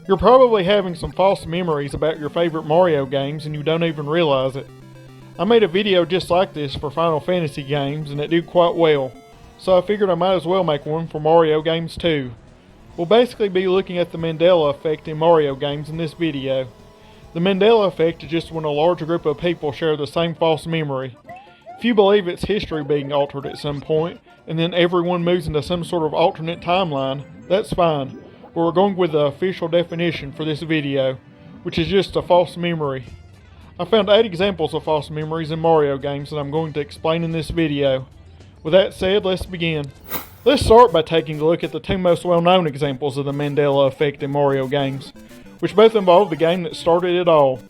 You're probably having some false memories about your favorite Mario games and you don't even realize it. I made a video just like this for Final Fantasy games and it did quite well, so I figured I might as well make one for Mario games too. We'll basically be looking at the Mandela Effect in Mario games in this video. The Mandela Effect is just when a large group of people share the same false memory. If you believe it's history being altered at some point, and then everyone moves into some sort of alternate timeline, that's fine. But we're going with the official definition for this video, which is just a false memory. I found 8 examples of false memories in Mario games that I'm going to explain in this video. With that said, let's begin. Let's start by taking a look at the 2 most well-known examples of the Mandela Effect in Mario games, which both involve the game that started it all.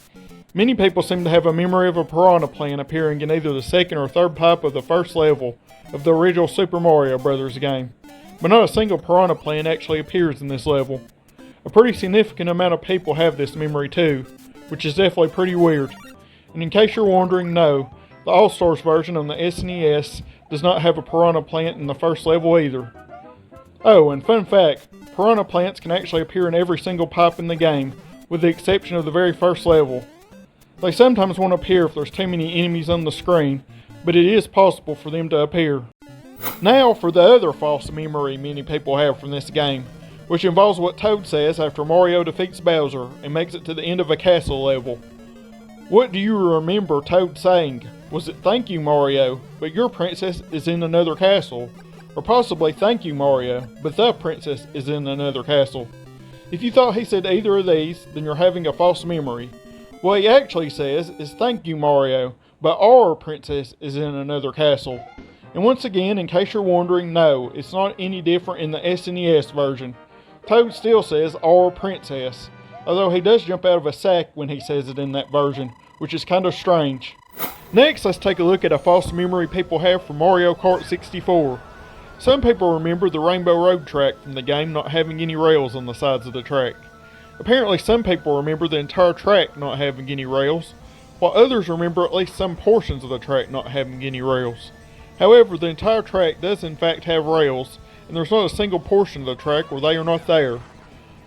Many people seem to have a memory of a piranha plant appearing in either the second or third pipe of the first level of the original Super Mario Bros. Game, but not a single piranha plant actually appears in this level. A pretty significant amount of people have this memory too, which is definitely pretty weird. And in case you're wondering, no, the All-Stars version on the SNES does not have a piranha plant in the first level either. Oh, and fun fact, piranha plants can actually appear in every single pipe in the game, with the exception of the very first level. They sometimes won't appear if there's too many enemies on the screen, but it is possible for them to appear. Now for the other false memory many people have from this game, which involves what Toad says after Mario defeats Bowser and makes it to the end of a castle level. What do you remember Toad saying? Was it "Thank you, Mario, but your princess is in another castle"? Or possibly "Thank you, Mario, but the princess is in another castle"? If you thought he said either of these, then you're having a false memory. What he actually says is "Thank you, Mario, but our princess is in another castle." And once again, in case you're wondering, no, it's not any different in the SNES version. Toad still says "our princess", although he does jump out of a sack when he says it in that version, which is kind of strange. Next, let's take a look at a false memory people have from Mario Kart 64. Some people remember the Rainbow Road track from the game not having any rails on the sides of the track. Apparently some people remember the entire track not having any rails, while others remember at least some portions of the track not having any rails. However, the entire track does in fact have rails, and there's not a single portion of the track where they are not there. I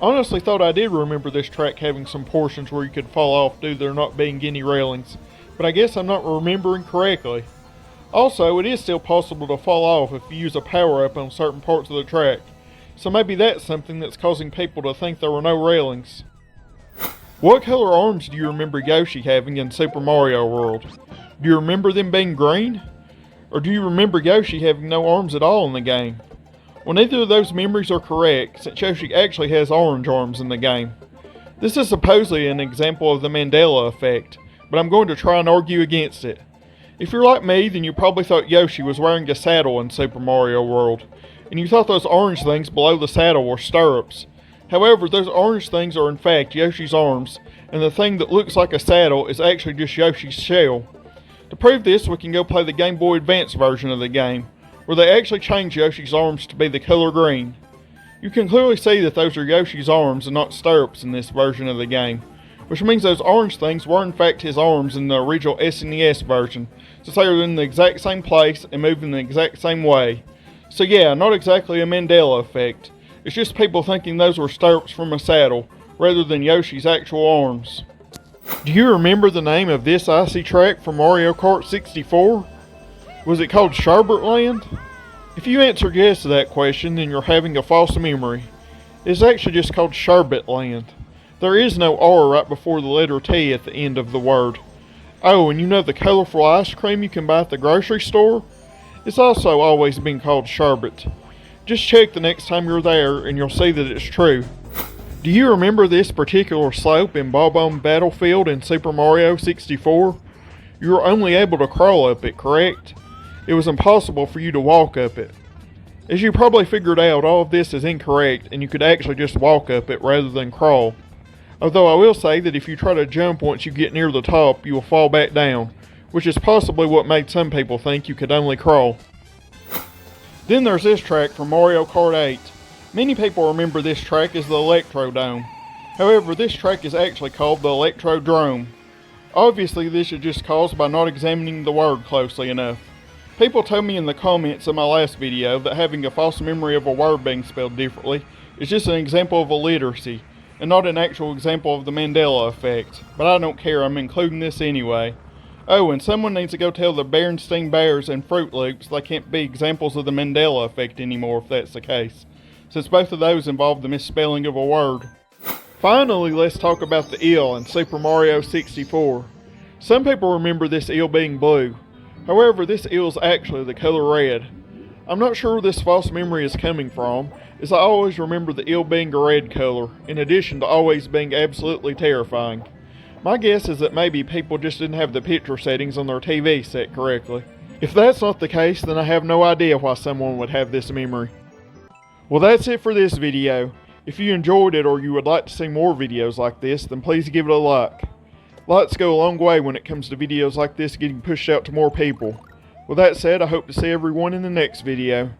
honestly thought I did remember this track having some portions where you could fall off due to there not being any railings, but I guess I'm not remembering correctly. Also, it is still possible to fall off if you use a power-up on certain parts of the track, so maybe that's something that's causing people to think there were no railings. What color arms do you remember Yoshi having in Super Mario World? Do you remember them being green? Or do you remember Yoshi having no arms at all in the game? Well, neither of those memories are correct, since Yoshi actually has orange arms in the game. This is supposedly an example of the Mandela Effect, but I'm going to try and argue against it. If you're like me, then you probably thought Yoshi was wearing a saddle in Super Mario World, and you thought those orange things below the saddle were stirrups. However, those orange things are in fact Yoshi's arms, and the thing that looks like a saddle is actually just Yoshi's shell. To prove this, we can go play the Game Boy Advance version of the game, where they actually change Yoshi's arms to be the color green. You can clearly see that those are Yoshi's arms and not stirrups in this version of the game, which means those orange things were in fact his arms in the original SNES version, since they are in the exact same place and move in the exact same way. So yeah, not exactly a Mandela Effect, it's just people thinking those were stirrups from a saddle, rather than Yoshi's actual arms. Do you remember the name of this icy track from Mario Kart 64? Was it called Sherbet Land? If you answered yes to that question, then you're having a false memory. It's actually just called Sherbet Land. There is no R right before the letter T at the end of the word. Oh, and you know the colorful ice cream you can buy at the grocery store? It's also always been called sherbet. Just check the next time you're there and you'll see that it's true. Do you remember this particular slope in Bob-omb Battlefield in Super Mario 64? You were only able to crawl up it, correct? It was impossible for you to walk up it. As you probably figured out, all of this is incorrect and you could actually just walk up it rather than crawl. Although I will say that if you try to jump once you get near the top, you will fall back down, which is possibly what made some people think you could only crawl. Then there's this track from Mario Kart 8. Many people remember this track as the Electrodome. However, this track is actually called the Electrodrome. Obviously, this is just caused by not examining the word closely enough. People told me in the comments of my last video that having a false memory of a word being spelled differently is just an example of illiteracy, and not an actual example of the Mandela Effect, but I don't care, I'm including this anyway. Oh, and someone needs to go tell the Berenstain Bears and Fruit Loops they can't be examples of the Mandela Effect anymore if that's the case, since both of those involve the misspelling of a word. Finally, let's talk about the eel in Super Mario 64. Some people remember this eel being blue. However, this eel is actually the color red. I'm not sure where this false memory is coming from, as I always remember the eel being a red color, in addition to always being absolutely terrifying. My guess is that maybe people just didn't have the picture settings on their TV set correctly. If that's not the case, then I have no idea why someone would have this memory. Well, that's it for this video. If you enjoyed it or you would like to see more videos like this, then please give it a like. Likes go a long way when it comes to videos like this getting pushed out to more people. With that said, I hope to see everyone in the next video.